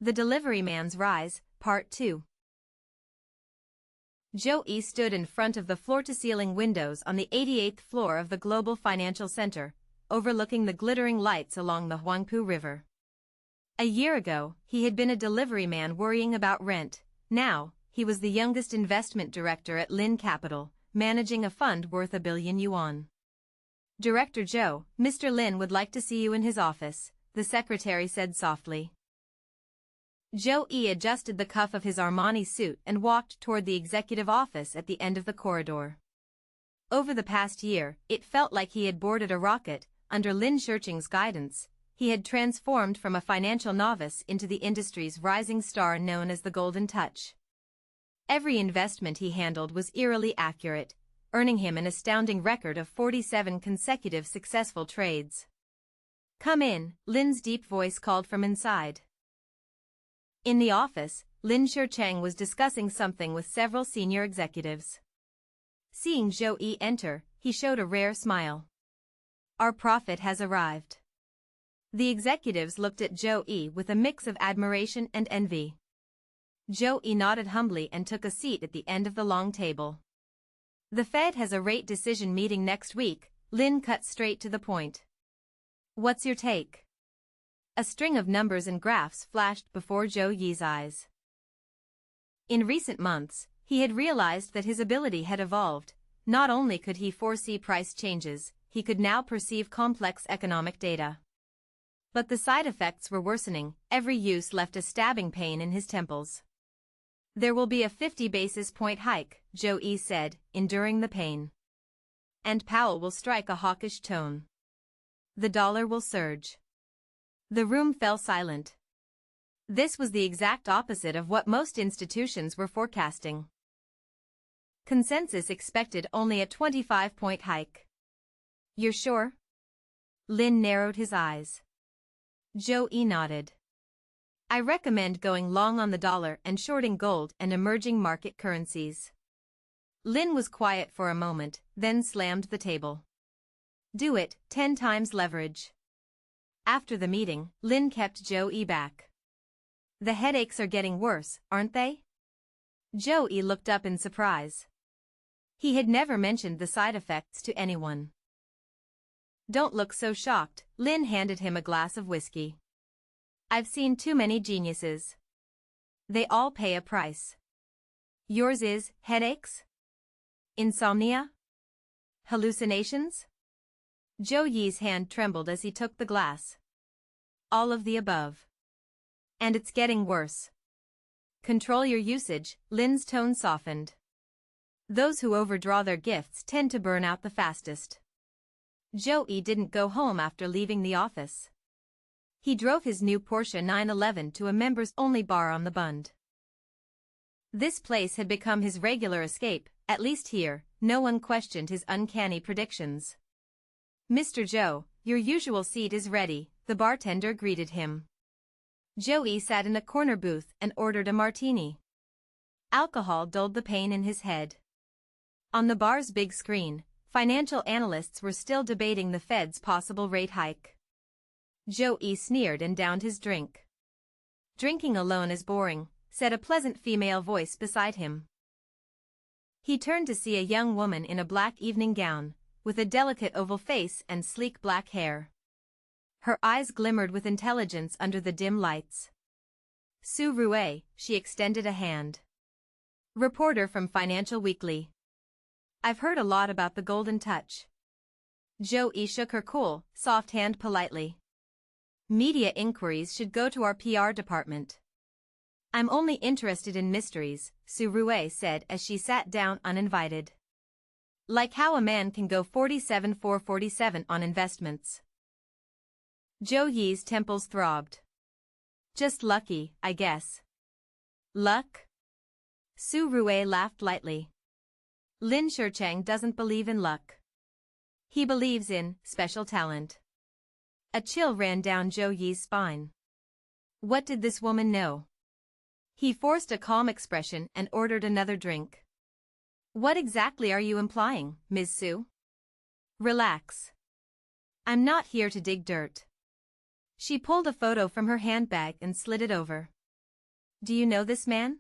The Delivery Man's Rise, Part 2. Zhou Yi stood in front of the floor-to-ceiling windows on the 88th floor of the Global Financial Center, overlooking the glittering lights along the Huangpu River. A year ago, he had been a delivery man worrying about rent. Now, he was the youngest investment director at Lin Capital, managing a fund worth $1 billion. Director Zhou, Mr. Lin would like to see you in his office, the secretary said softly. Zhou Yi adjusted the cuff of his Armani suit and walked toward the executive office at the end of the corridor. Over the past year, it felt like he had boarded a rocket. Under Lin Shurqing's guidance, he had transformed from a financial novice into the industry's rising star known as the Golden Touch. Every investment he handled was eerily accurate, earning him an astounding record of 47 consecutive successful trades. "Come in," Lin's deep voice called from inside. In the office, Lin Shurqing was discussing something with several senior executives. Seeing Zhou Yi enter, he showed a rare smile. "Our prophet has arrived." The executives looked at Zhou Yi with a mix of admiration and envy. Zhou Yi nodded humbly and took a seat at the end of the long table. "The Fed has a rate decision meeting next week," Lin cut straight to the point. "What's your take?" A string of numbers and graphs flashed before Zhou Yi's eyes. In recent months, he had realized that his ability had evolved. Not only could he foresee price changes, he could now perceive complex economic data. But the side effects were worsening. Every use left a stabbing pain in his temples. "There will be a 50 basis point hike," Zhou Yi said, enduring the pain. "And Powell will strike a hawkish tone. The dollar will surge." The room fell silent. This was the exact opposite of what most institutions were forecasting. Consensus expected only a 25-point hike. "You're sure?" Lin narrowed his eyes. Zhou Yi nodded. "I recommend going long on the dollar and shorting gold and emerging market currencies." Lin was quiet for a moment, then slammed the table. "Do it, 10 times leverage." After the meeting, Lin kept Zhou Yi back. "The headaches are getting worse, aren't they?" Zhou Yi looked up in surprise. He had never mentioned the side effects to anyone. "Don't look so shocked," Lin handed him a glass of whiskey. "I've seen too many geniuses. They all pay a price. Yours is headaches? Insomnia? Hallucinations?" Zhou Yi's hand trembled as he took the glass. "All of the above. And it's getting worse." "Control your usage," Lin's tone softened. "Those who overdraw their gifts tend to burn out the fastest." Zhou Yi didn't go home after leaving the office. He drove his new Porsche 911 to a members-only bar on the Bund. This place had become his regular escape. At least here, no one questioned his uncanny predictions. "Mr. Zhou, your usual seat is ready," the bartender greeted him. Zhou Yi sat in a corner booth and ordered a martini. Alcohol dulled the pain in his head. On the bar's big screen, financial analysts were still debating the Fed's possible rate hike. Zhou Yi sneered and downed his drink. "Drinking alone is boring," said a pleasant female voice beside him. He turned to see a young woman in a black evening gown, with a delicate oval face and sleek black hair. Her eyes glimmered with intelligence under the dim lights. "Su Rue," she extended a hand. "Reporter from Financial Weekly. I've heard a lot about the Golden Touch." Zhou Yi shook her cool, soft hand politely. "Media inquiries should go to our PR department." "I'm only interested in mysteries," Su Rue said as she sat down uninvited. "Like how a man can go 47 for 47 on investments." Zhou Yi's temples throbbed. "Just lucky, I guess." "Luck?" Su Rue laughed lightly. "Lin Shurqing doesn't believe in luck. He believes in special talent." A chill ran down Zhou Yi's spine. What did this woman know? He forced a calm expression and ordered another drink. "What exactly are you implying, Ms. Su?" "Relax. I'm not here to dig dirt." She pulled a photo from her handbag and slid it over. Do you know this man?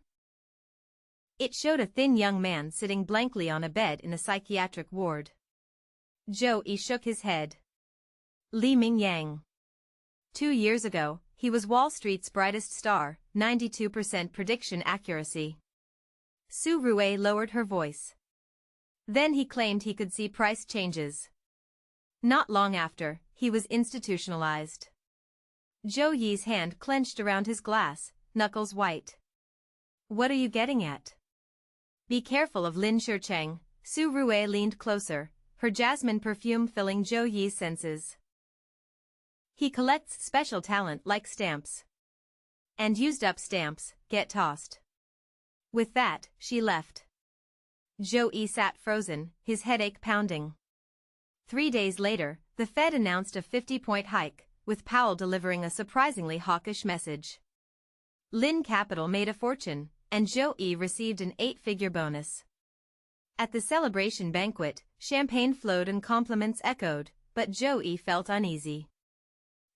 It showed a thin young man sitting blankly on a bed in a psychiatric ward. Zhou Yi shook his head. Li Mingyang. 2 years ago, he was Wall Street's brightest star, 92% prediction accuracy. Su Rui lowered her voice. Then he claimed he could see price changes. Not long after, he was institutionalized. Zhou Yi's hand clenched around his glass, knuckles white. What are you getting at? Be careful of Lin Shicheng. Su Rui leaned closer, her jasmine perfume filling Zhou Yi's senses. He collects special talent like stamps. And used up stamps get tossed. With that, she left. Zhou Yi sat frozen, his headache pounding. 3 days later, the Fed announced a 50-point hike, with Powell delivering a surprisingly hawkish message. Lin Capital made a fortune, and Zhou Yi received an 8-figure bonus. At the celebration banquet, champagne flowed and compliments echoed, but Zhou Yi felt uneasy.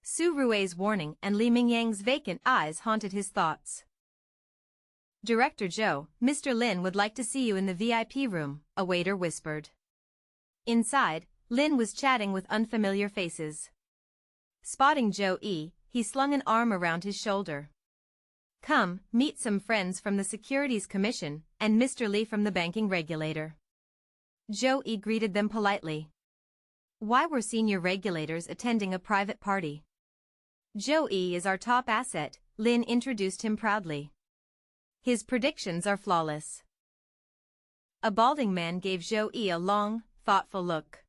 Su Rui's warning and Li Mingyang's vacant eyes haunted his thoughts. Director Zhou, Mr. Lin would like to see you in the VIP room, a waiter whispered. Inside, Lin was chatting with unfamiliar faces. Spotting Zhou Yi, he slung an arm around his shoulder. Come, meet some friends from the Securities Commission and Mr. Li from the banking regulator. Zhou Yi greeted them politely. Why were senior regulators attending a private party? Zhou Yi is our top asset, Lin introduced him proudly. His predictions are flawless. A balding man gave Zhou Yi a long, thoughtful look.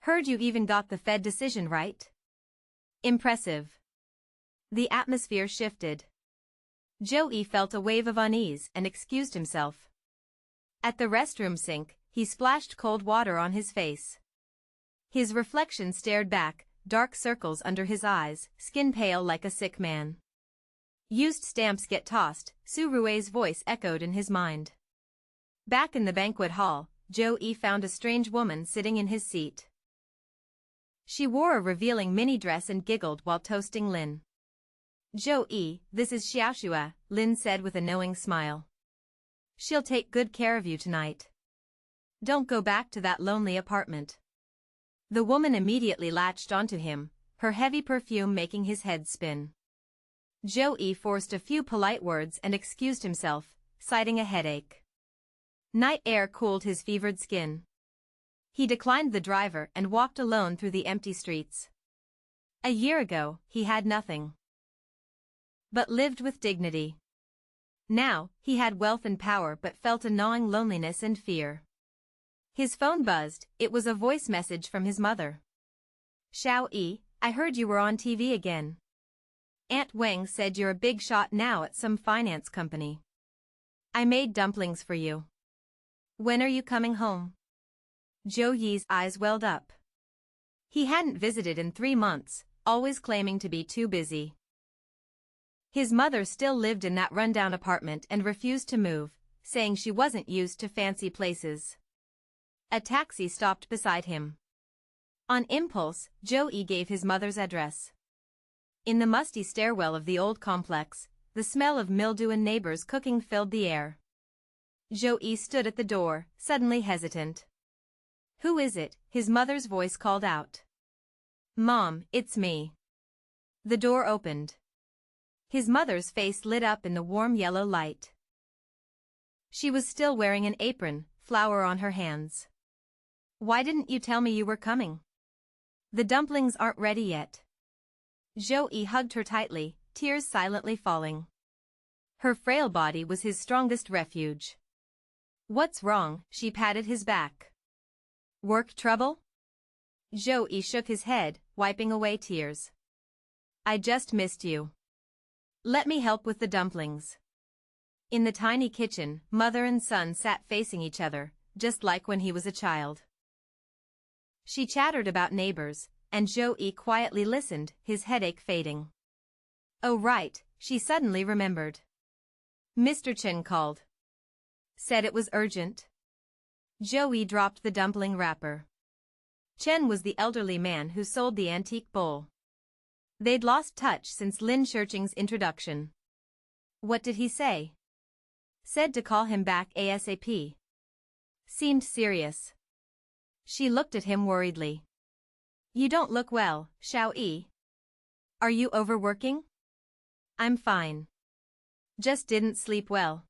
Heard you even got the Fed decision right? Impressive. The atmosphere shifted. Zhou Yi felt a wave of unease and excused himself. At the restroom sink, he splashed cold water on his face. His reflection stared back, dark circles under his eyes, skin pale like a sick man. Used stamps get tossed, Su Rui's voice echoed in his mind. Back in the banquet hall, Zhou Yi found a strange woman sitting in his seat. She wore a revealing mini dress and giggled while toasting Lin. Zhou Yi, this is Xiaoxua, Lin said with a knowing smile. She'll take good care of you tonight. Don't go back to that lonely apartment. The woman immediately latched onto him, her heavy perfume making his head spin. Zhou Yi forced a few polite words and excused himself, citing a headache. Night air cooled his fevered skin. He declined the driver and walked alone through the empty streets. A year ago, he had nothing, but lived with dignity. Now, he had wealth and power but felt a gnawing loneliness and fear. His phone buzzed, it was a voice message from his mother. Xiao Yi, I heard you were on TV again. Aunt Wang said you're a big shot now at some finance company. I made dumplings for you. When are you coming home? Zhou Yi's eyes welled up. He hadn't visited in 3 months, always claiming to be too busy. His mother still lived in that rundown apartment and refused to move, saying she wasn't used to fancy places. A taxi stopped beside him. On impulse, Zhou Yi gave his mother's address. In the musty stairwell of the old complex, the smell of mildew and neighbors cooking filled the air. Zhou Yi stood at the door, suddenly hesitant. Who is it? His mother's voice called out. Mom, it's me. The door opened. His mother's face lit up in the warm yellow light. She was still wearing an apron, flour on her hands. Why didn't you tell me you were coming? The dumplings aren't ready yet. Zhou Yi hugged her tightly, tears silently falling. Her frail body was his strongest refuge. What's wrong? She patted his back. Work trouble? Zhou Yi shook his head, wiping away tears. I just missed you. Let me help with the dumplings. In the tiny kitchen, mother and son sat facing each other, just like when he was a child. She chattered about neighbors, and Zhou Yi quietly listened, his headache fading. Oh right, she suddenly remembered. Mr. Chen called. Said it was urgent. Zhou Yi dropped the dumpling wrapper. Chen was the elderly man who sold the antique bowl. They'd lost touch since Lin Shicheng's introduction. What did he say? Said to call him back ASAP. Seemed serious. She looked at him worriedly. You don't look well, Zhou Yi. Are you overworking? I'm fine. Just didn't sleep well.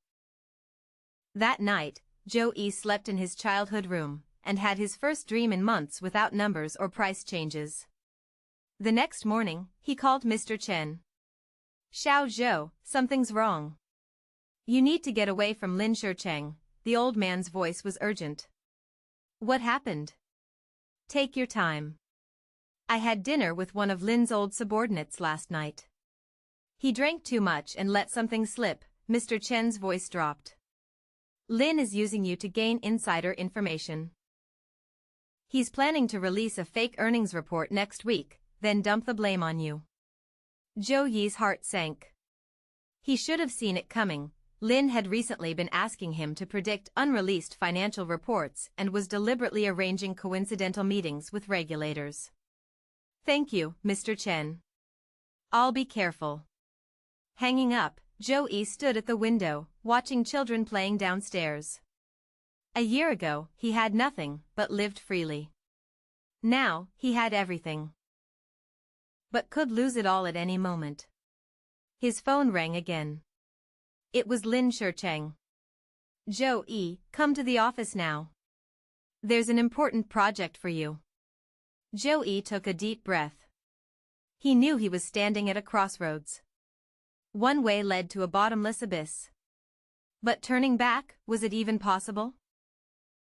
That night, Zhou Yi slept in his childhood room, and had his first dream in months without numbers or price changes. The next morning, he called Mr. Chen. Xiao Zhou, something's wrong. You need to get away from Lin Shicheng. The old man's voice was urgent. What happened? Take your time. I had dinner with one of Lin's old subordinates last night. He drank too much and let something slip. Mr. Chen's voice dropped. Lin is using you to gain insider information. He's planning to release a fake earnings report next week, then dump the blame on you. Zhou Yi's heart sank. He should have seen it coming. Lin had recently been asking him to predict unreleased financial reports and was deliberately arranging coincidental meetings with regulators. Thank you, Mr. Chen. I'll be careful. Hanging up, Zhou Yi stood at the window, watching children playing downstairs. A year ago, he had nothing, but lived freely. Now, he had everything. But could lose it all at any moment. His phone rang again. It was Lin Shicheng. Zhou Yi, come to the office now. There's an important project for you. Zhou Yi took a deep breath. He knew he was standing at a crossroads. One way led to a bottomless abyss. But turning back, was it even possible?